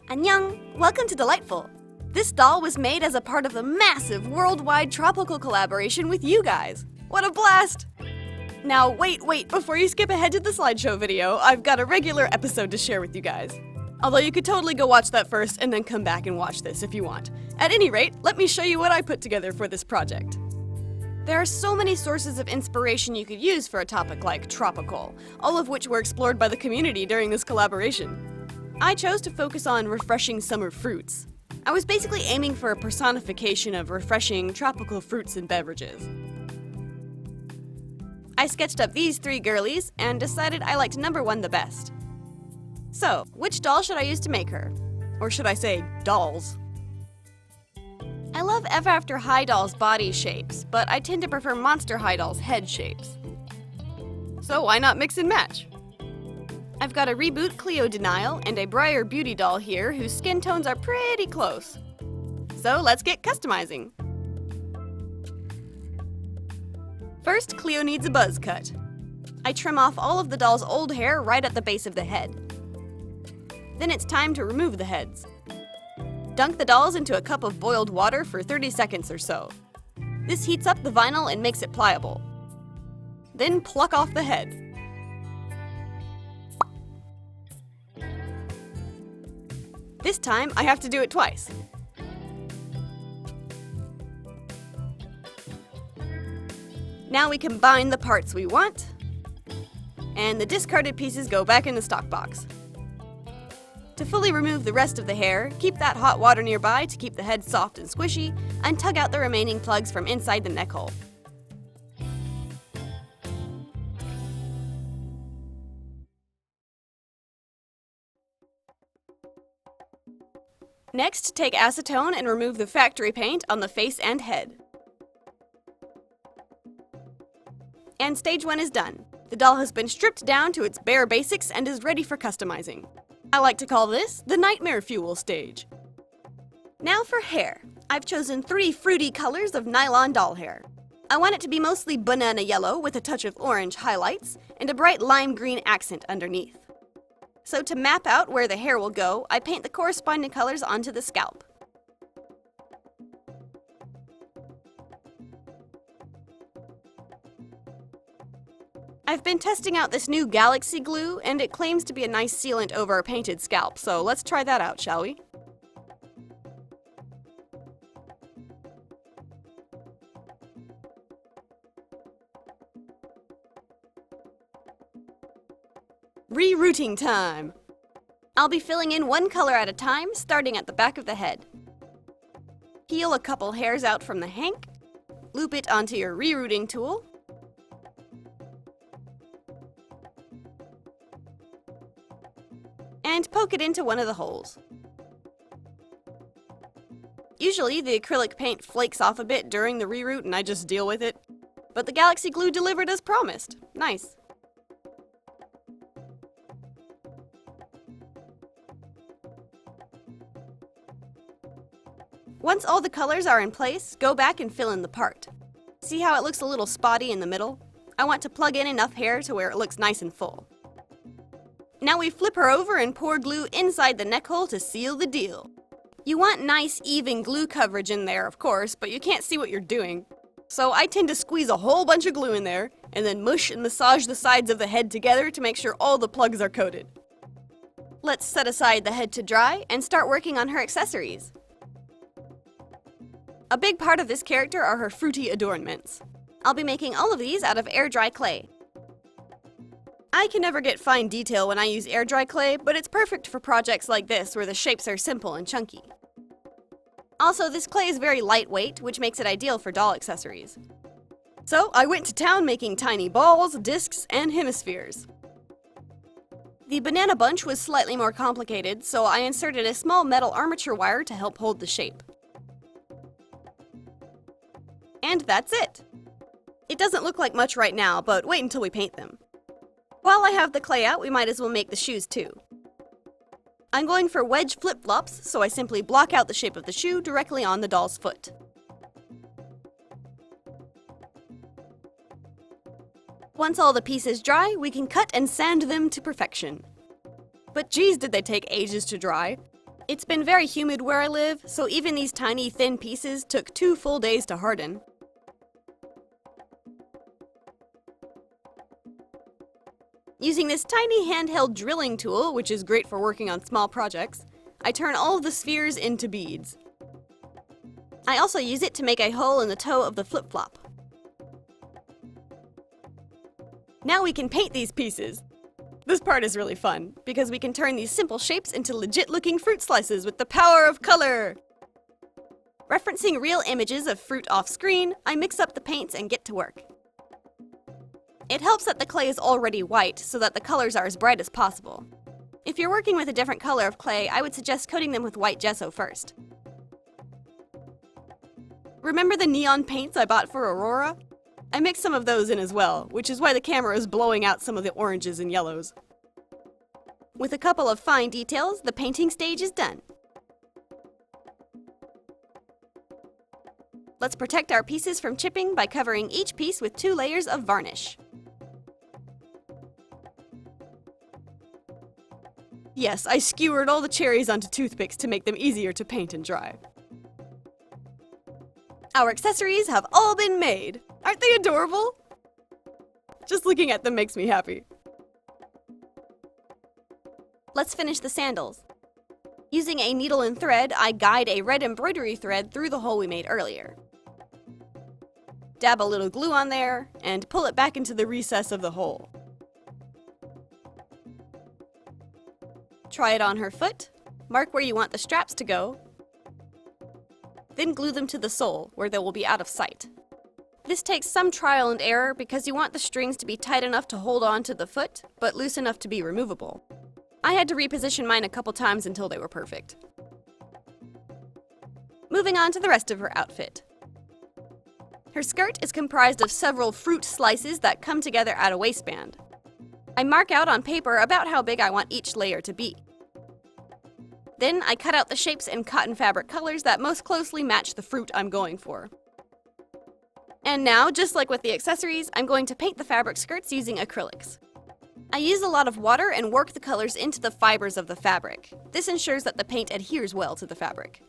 Annyeong! Welcome to Delightful! This doll was made as a part of the massive worldwide tropical collaboration with you guys. What a blast! Now wait, before you skip ahead to the slideshow video, I've got a regular episode to share with you guys. Although you could totally go watch that first and then come back and watch this if you want. At any rate, let me show you what I put together for this project. There are so many sources of inspiration you could use for a topic like tropical, all of which were explored by the community during this collaboration. I chose to focus on refreshing summer fruits. I was basically aiming for a personification of refreshing tropical fruits and beverages. I sketched up these three girlies and decided I liked number 1 the best. So, which doll should I use to make her? Or should I say, dolls? I love Ever After High Doll's body shapes, but I tend to prefer Monster High Doll's head shapes. So why not mix and match? I've got a Reboot Cleo Denial and a Briar Beauty doll here whose skin tones are pretty close. So let's get customizing. First, Cleo needs a buzz cut. I trim off all of the doll's old hair right at the base of the head. Then it's time to remove the heads. Dunk the dolls into a cup of boiled water for 30 seconds or so. This heats up the vinyl and makes it pliable. Then pluck off the head. This time, I have to do it twice. Now we combine the parts we want, and the discarded pieces go back in the stock box. To fully remove the rest of the hair, keep that hot water nearby to keep the head soft and squishy, and tug out the remaining plugs from inside the neck hole. Next, take acetone and remove the factory paint on the face and head. And stage 1 is done. The doll has been stripped down to its bare basics and is ready for customizing. I like to call this the Nightmare Fuel stage. Now for hair. I've chosen 3 fruity colors of Nylon Doll hair. I want it to be mostly banana yellow with a touch of orange highlights and a bright lime green accent underneath. So to map out where the hair will go, I paint the corresponding colors onto the scalp. I've been testing out this new Galaxy glue, and it claims to be a nice sealant over a painted scalp, so let's try that out, shall we? Rerouting time! I'll be filling in 1 color at a time, starting at the back of the head. Peel a couple hairs out from the hank, loop it onto your rerouting tool, and poke it into one of the holes. Usually the acrylic paint flakes off a bit during the reroute and I just deal with it, but the Galaxy glue delivered as promised. Nice. Once all the colors are in place, go back and fill in the part. See how it looks a little spotty in the middle? I want to plug in enough hair to where it looks nice and full. Now we flip her over and pour glue inside the neck hole to seal the deal. You want nice, even glue coverage in there, of course, but you can't see what you're doing. So I tend to squeeze a whole bunch of glue in there, and then mush and massage the sides of the head together to make sure all the plugs are coated. Let's set aside the head to dry and start working on her accessories. A big part of this character are her fruity adornments. I'll be making all of these out of air-dry clay. I can never get fine detail when I use air-dry clay, but it's perfect for projects like this where the shapes are simple and chunky. Also, this clay is very lightweight, which makes it ideal for doll accessories. So I went to town making tiny balls, discs, and hemispheres. The banana bunch was slightly more complicated, so I inserted a small metal armature wire to help hold the shape. And that's it! It doesn't look like much right now, but wait until we paint them. While I have the clay out, we might as well make the shoes too. I'm going for wedge flip-flops, so I simply block out the shape of the shoe directly on the doll's foot. Once all the pieces dry, we can cut and sand them to perfection. But geez, did they take ages to dry. It's been very humid where I live, so even these tiny, thin pieces took 2 full days to harden. Using this tiny handheld drilling tool, which is great for working on small projects, I turn all of the spheres into beads. I also use it to make a hole in the toe of the flip-flop. Now we can paint these pieces. This part is really fun, because we can turn these simple shapes into legit-looking fruit slices with the power of color! Referencing real images of fruit off-screen, I mix up the paints and get to work. It helps that the clay is already white, so that the colors are as bright as possible. If you're working with a different color of clay, I would suggest coating them with white gesso first. Remember the neon paints I bought for Aurora? I mixed some of those in as well, which is why the camera is blowing out some of the oranges and yellows. With a couple of fine details, the painting stage is done. Let's protect our pieces from chipping by covering each piece with 2 layers of varnish. Yes, I skewered all the cherries onto toothpicks to make them easier to paint and dry. Our accessories have all been made! Aren't they adorable? Just looking at them makes me happy. Let's finish the sandals. Using a needle and thread, I guide a red embroidery thread through the hole we made earlier. Dab a little glue on there, and pull it back into the recess of the hole. Try it on her foot, mark where you want the straps to go, then glue them to the sole, where they will be out of sight. This takes some trial and error because you want the strings to be tight enough to hold on to the foot, but loose enough to be removable. I had to reposition mine a couple times until they were perfect. Moving on to the rest of her outfit. Her skirt is comprised of several fruit slices that come together at a waistband. I mark out on paper about how big I want each layer to be. Then I cut out the shapes and cotton fabric colors that most closely match the fruit I'm going for. And now, just like with the accessories, I'm going to paint the fabric skirts using acrylics. I use a lot of water and work the colors into the fibers of the fabric. This ensures that the paint adheres well to the fabric.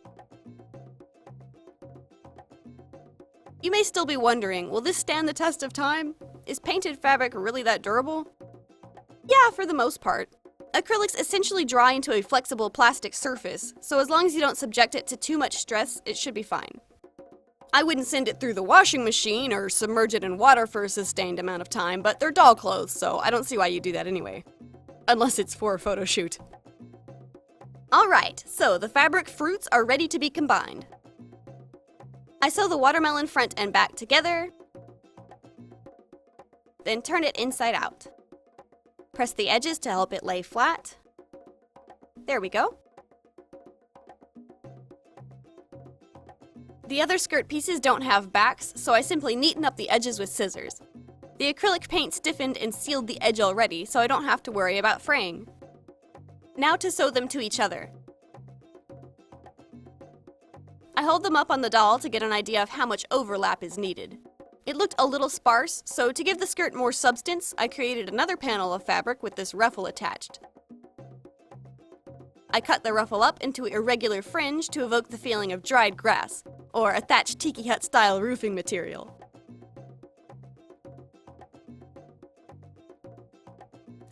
You may still be wondering, will this stand the test of time? Is painted fabric really that durable? Yeah, for the most part. Acrylics essentially dry into a flexible plastic surface, so as long as you don't subject it to too much stress, it should be fine. I wouldn't send it through the washing machine or submerge it in water for a sustained amount of time, but they're doll clothes, so I don't see why you do that anyway. Unless it's for a photo shoot. Alright, so the fabric fruits are ready to be combined. I sew the watermelon front and back together, then turn it inside out. Press the edges to help it lay flat. There we go. The other skirt pieces don't have backs, so I simply neaten up the edges with scissors. The acrylic paint stiffened and sealed the edge already, so I don't have to worry about fraying. Now to sew them to each other. I hold them up on the doll to get an idea of how much overlap is needed. It looked a little sparse, so to give the skirt more substance, I created another panel of fabric with this ruffle attached. I cut the ruffle up into irregular fringe to evoke the feeling of dried grass, or a thatched tiki hut style roofing material.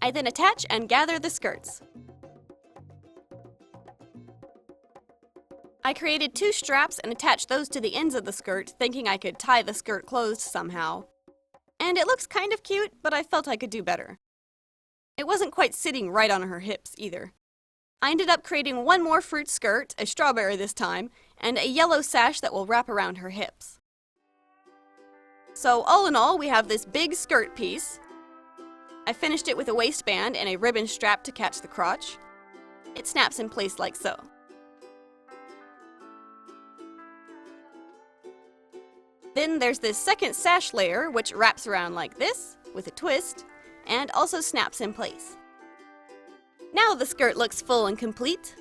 I then attach and gather the skirts. I created 2 straps and attached those to the ends of the skirt, thinking I could tie the skirt closed somehow. And it looks kind of cute, but I felt I could do better. It wasn't quite sitting right on her hips either. I ended up creating one more fruit skirt, a strawberry this time, and a yellow sash that will wrap around her hips. So all in all, we have this big skirt piece. I finished it with a waistband and a ribbon strap to catch the crotch. It snaps in place like so. Then there's this second sash layer, which wraps around like this, with a twist, and also snaps in place. Now the skirt looks full and complete.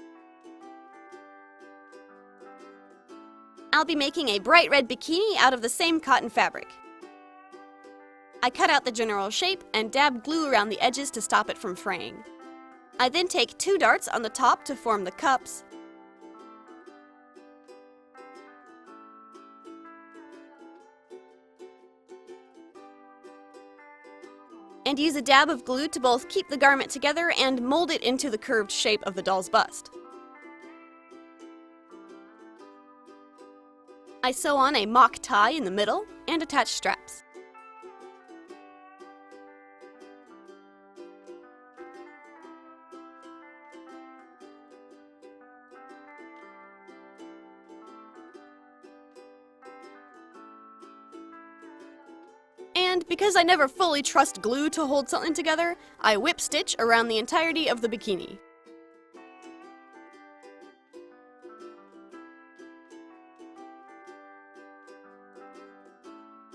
I'll be making a bright red bikini out of the same cotton fabric. I cut out the general shape and dab glue around the edges to stop it from fraying. I then take 2 darts on the top to form the cups, and use a dab of glue to both keep the garment together and mold it into the curved shape of the doll's bust. I sew on a Mai Tai in the middle and attach straps. And because I never fully trust glue to hold something together, I whip stitch around the entirety of the bikini.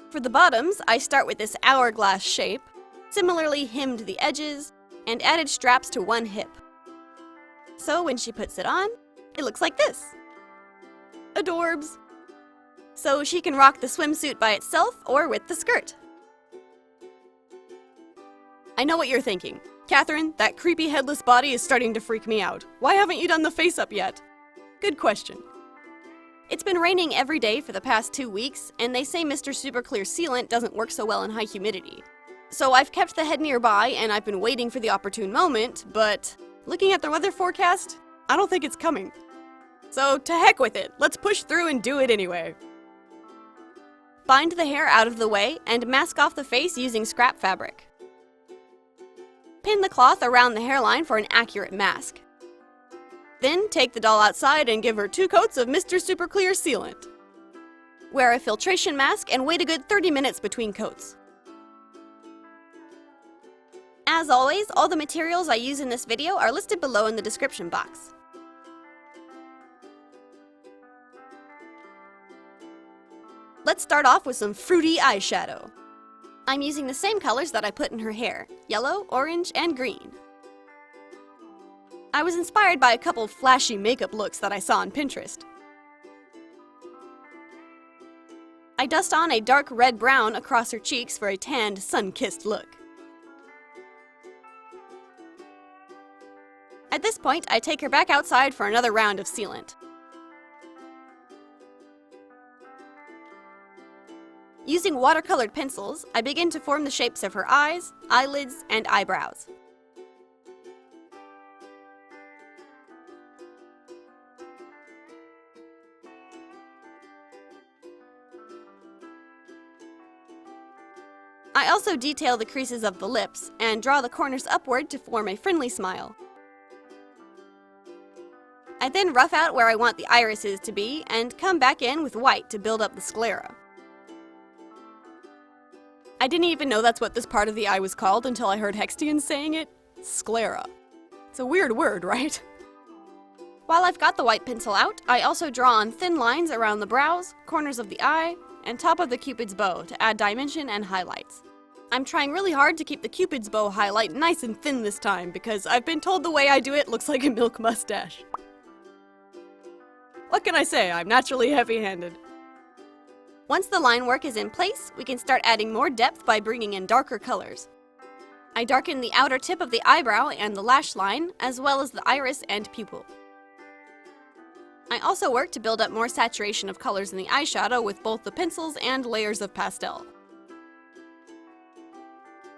For the bottoms, I start with this hourglass shape, similarly hemmed the edges, and added straps to one hip. So when she puts it on, it looks like this. Adorbs! So she can rock the swimsuit by itself or with the skirt. I know what you're thinking. Catherine, that creepy headless body is starting to freak me out. Why haven't you done the face-up yet? Good question. It's been raining every day for the past 2 weeks, and they say Mr. Super Clear Sealant doesn't work so well in high humidity. So I've kept the head nearby, and I've been waiting for the opportune moment, but looking at the weather forecast, I don't think it's coming. So to heck with it, let's push through and do it anyway. Bind the hair out of the way and mask off the face using scrap fabric. Pin the cloth around the hairline for an accurate mask. Then take the doll outside and give her 2 coats of Mr. Super Clear Sealant. Wear a filtration mask and wait a good 30 minutes between coats. As always, all the materials I use in this video are listed below in the description box. Let's start off with some fruity eyeshadow. I'm using the same colors that I put in her hair, yellow, orange, and green. I was inspired by a couple flashy makeup looks that I saw on Pinterest. I dust on a dark red-brown across her cheeks for a tanned, sun-kissed look. At this point, I take her back outside for another round of sealant. Using watercolored pencils, I begin to form the shapes of her eyes, eyelids, and eyebrows. I also detail the creases of the lips and draw the corners upward to form a friendly smile. I then rough out where I want the irises to be and come back in with white to build up the sclera. I didn't even know that's what this part of the eye was called until I heard Hextian saying it. Sclera. It's a weird word, right? While I've got the white pencil out, I also draw on thin lines around the brows, corners of the eye, and top of the cupid's bow to add dimension and highlights. I'm trying really hard to keep the cupid's bow highlight nice and thin this time because I've been told the way I do it looks like a milk mustache. What can I say? I'm naturally heavy-handed. Once the line work is in place, we can start adding more depth by bringing in darker colors. I darken the outer tip of the eyebrow and the lash line, as well as the iris and pupil. I also work to build up more saturation of colors in the eyeshadow with both the pencils and layers of pastel.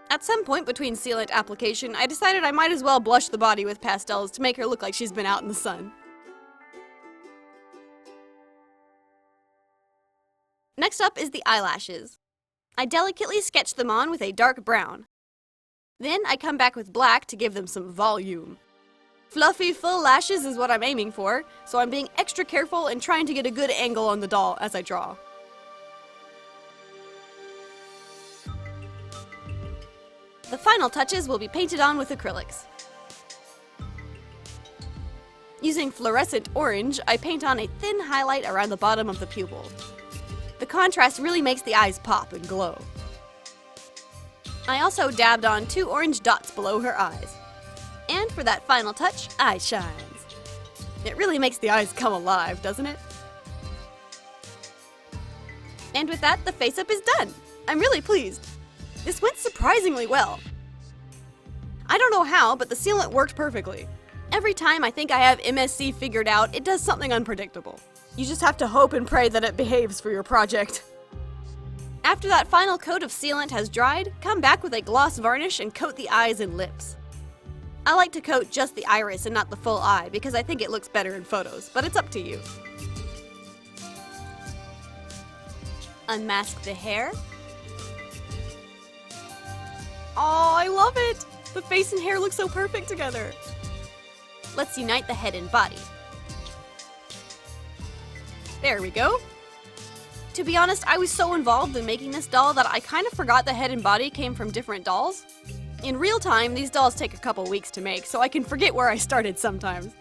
At some point between sealant application, I decided I might as well blush the body with pastels to make her look like she's been out in the sun. Next up is the eyelashes. I delicately sketch them on with a dark brown. Then I come back with black to give them some volume. Fluffy, full lashes is what I'm aiming for, so I'm being extra careful and trying to get a good angle on the doll as I draw. The final touches will be painted on with acrylics. Using fluorescent orange, I paint on a thin highlight around the bottom of the pupil. The contrast really makes the eyes pop and glow. I also dabbed on 2 orange dots below her eyes. And for that final touch, eye shines. It really makes the eyes come alive, doesn't it? And with that, the face-up is done. I'm really pleased. This went surprisingly well. I don't know how, but the sealant worked perfectly. Every time I think I have MSC figured out, it does something unpredictable. You just have to hope and pray that it behaves for your project. After that final coat of sealant has dried, come back with a gloss varnish and coat the eyes and lips. I like to coat just the iris and not the full eye because I think it looks better in photos, but it's up to you. Unmask the hair. Oh, I love it! The face and hair look so perfect together. Let's unite the head and body. There we go. To be honest, I was so involved in making this doll that I kind of forgot the head and body came from different dolls. In real time, these dolls take a couple weeks to make, so I can forget where I started sometimes.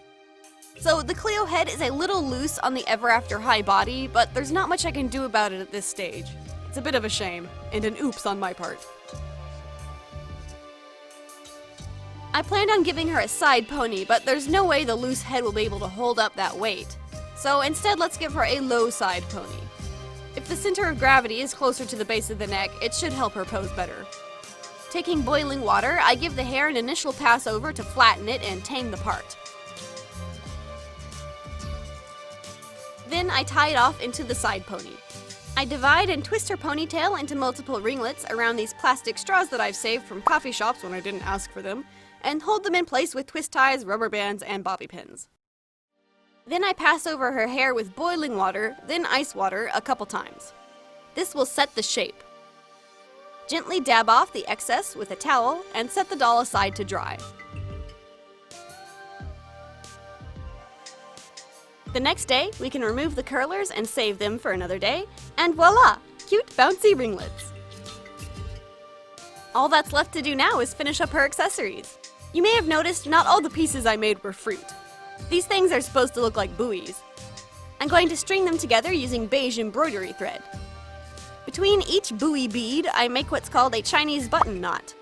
So the Cleo head is a little loose on the Ever After High body, but there's not much I can do about it at this stage. It's a bit of a shame, and an oops on my part. I planned on giving her a side pony, but there's no way the loose head will be able to hold up that weight. So instead, let's give her a low side pony. If the center of gravity is closer to the base of the neck, it should help her pose better. Taking boiling water, I give the hair an initial pass over to flatten it and tame the part. Then I tie it off into the side pony. I divide and twist her ponytail into multiple ringlets around these plastic straws that I've saved from coffee shops when I didn't ask for them, and hold them in place with twist ties, rubber bands, and bobby pins. Then I pass over her hair with boiling water, then ice water a couple times. This will set the shape. Gently dab off the excess with a towel and set the doll aside to dry. The next day, we can remove the curlers and save them for another day, and voila! Cute bouncy ringlets! All that's left to do now is finish up her accessories. You may have noticed not all the pieces I made were fruit. These things are supposed to look like buoys. I'm going to string them together using beige embroidery thread. Between each buoy bead, I make what's called a Chinese button knot.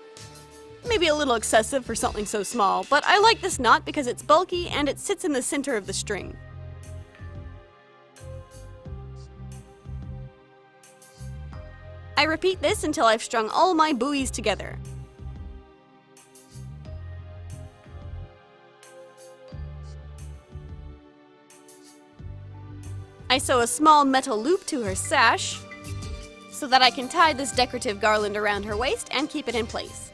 Maybe a little excessive for something so small, but I like this knot because it's bulky and it sits in the center of the string. I repeat this until I've strung all my buoys together. I sew a small metal loop to her sash so that I can tie this decorative garland around her waist and keep it in place.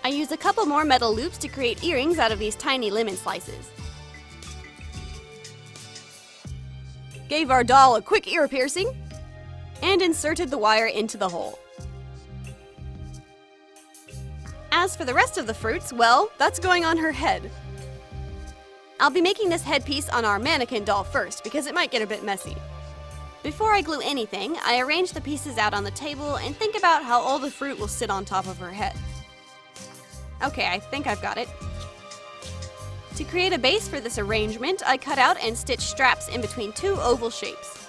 I use a couple more metal loops to create earrings out of these tiny lemon slices. Gave our doll a quick ear piercing and inserted the wire into the hole. As for the rest of the fruits, well, that's going on her head. I'll be making this headpiece on our mannequin doll first because it might get a bit messy. Before I glue anything, I arrange the pieces out on the table and think about how all the fruit will sit on top of her head. Okay, I think I've got it. To create a base for this arrangement, I cut out and stitched straps in between two oval shapes.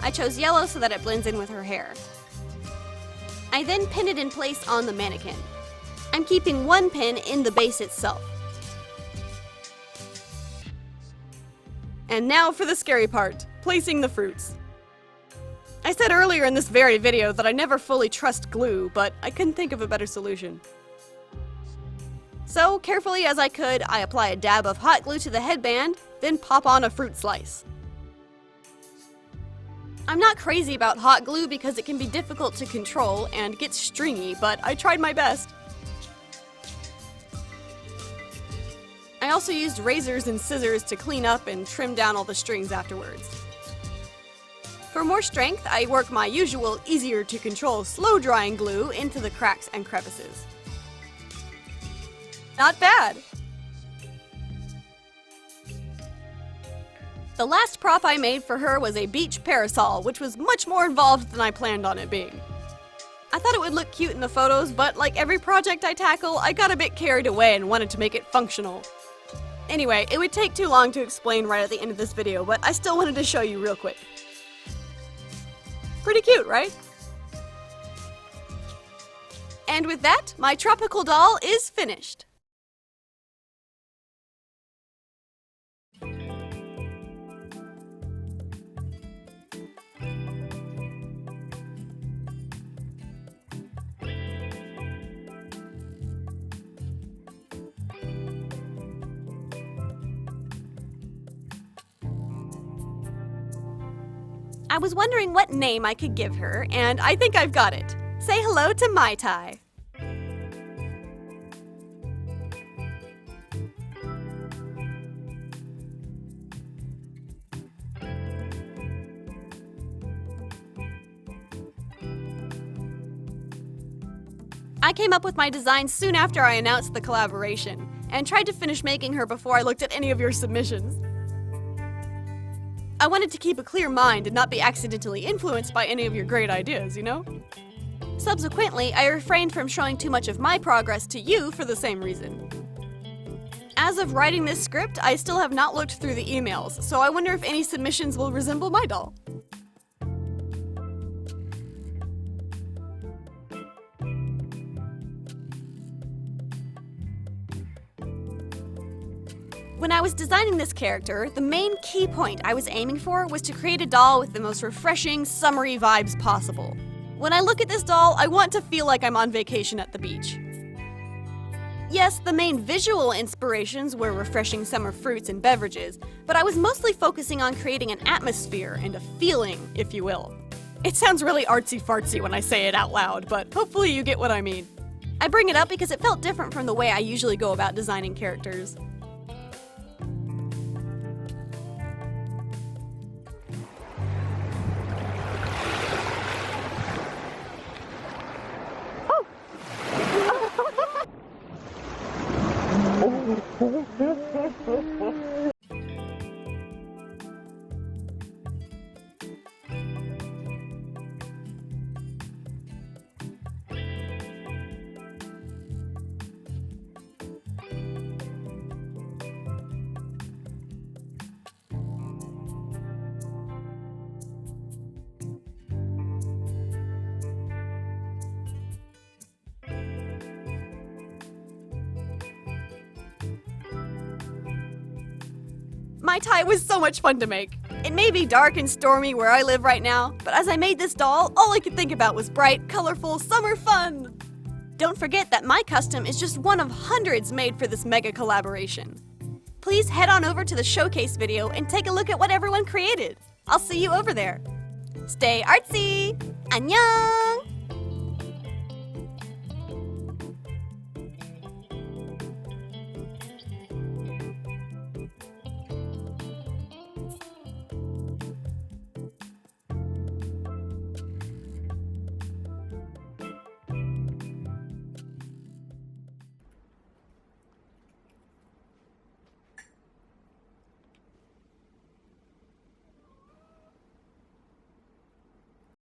I chose yellow so that it blends in with her hair. I then pin it in place on the mannequin. I'm keeping one pin in the base itself. And now for the scary part, placing the fruits. I said earlier in this very video that I never fully trust glue, but I couldn't think of a better solution. So, carefully as I could, I apply a dab of hot glue to the headband, then pop on a fruit slice. I'm not crazy about hot glue because it can be difficult to control and gets stringy, but I tried my best. I also used razors and scissors to clean up and trim down all the strings afterwards. For more strength, I work my usual, easier to control slow-drying glue into the cracks and crevices. Not bad! The last prop I made for her was a beach parasol, which was much more involved than I planned on it being. I thought it would look cute in the photos, but like every project I tackle, I got a bit carried away and wanted to make it functional. Anyway, it would take too long to explain right at the end of this video, but I still wanted to show you real quick. Pretty cute, right? And with that, my tropical doll is finished. I was wondering what name I could give her, and I think I've got it. Say hello to Mai Tai. I came up with my design soon after I announced the collaboration, and tried to finish making her before I looked at any of your submissions. I wanted to keep a clear mind and not be accidentally influenced by any of your great ideas, you know? Subsequently, I refrained from showing too much of my progress to you for the same reason. As of writing this script, I still have not looked through the emails, so I wonder if any submissions will resemble my doll. When I was designing this character, the main key point I was aiming for was to create a doll with the most refreshing, summery vibes possible. When I look at this doll, I want to feel like I'm on vacation at the beach. Yes, the main visual inspirations were refreshing summer fruits and beverages, but I was mostly focusing on creating an atmosphere and a feeling, if you will. It sounds really artsy-fartsy when I say it out loud, but hopefully you get what I mean. I bring it up because it felt different from the way I usually go about designing characters. Mai Tai was so much fun to make. It may be dark and stormy where I live right now, but as I made this doll, all I could think about was bright, colorful summer fun! Don't forget that my custom is just one of hundreds made for this mega collaboration. Please head on over to the showcase video and take a look at what everyone created. I'll see you over there. Stay artsy! Annyeong!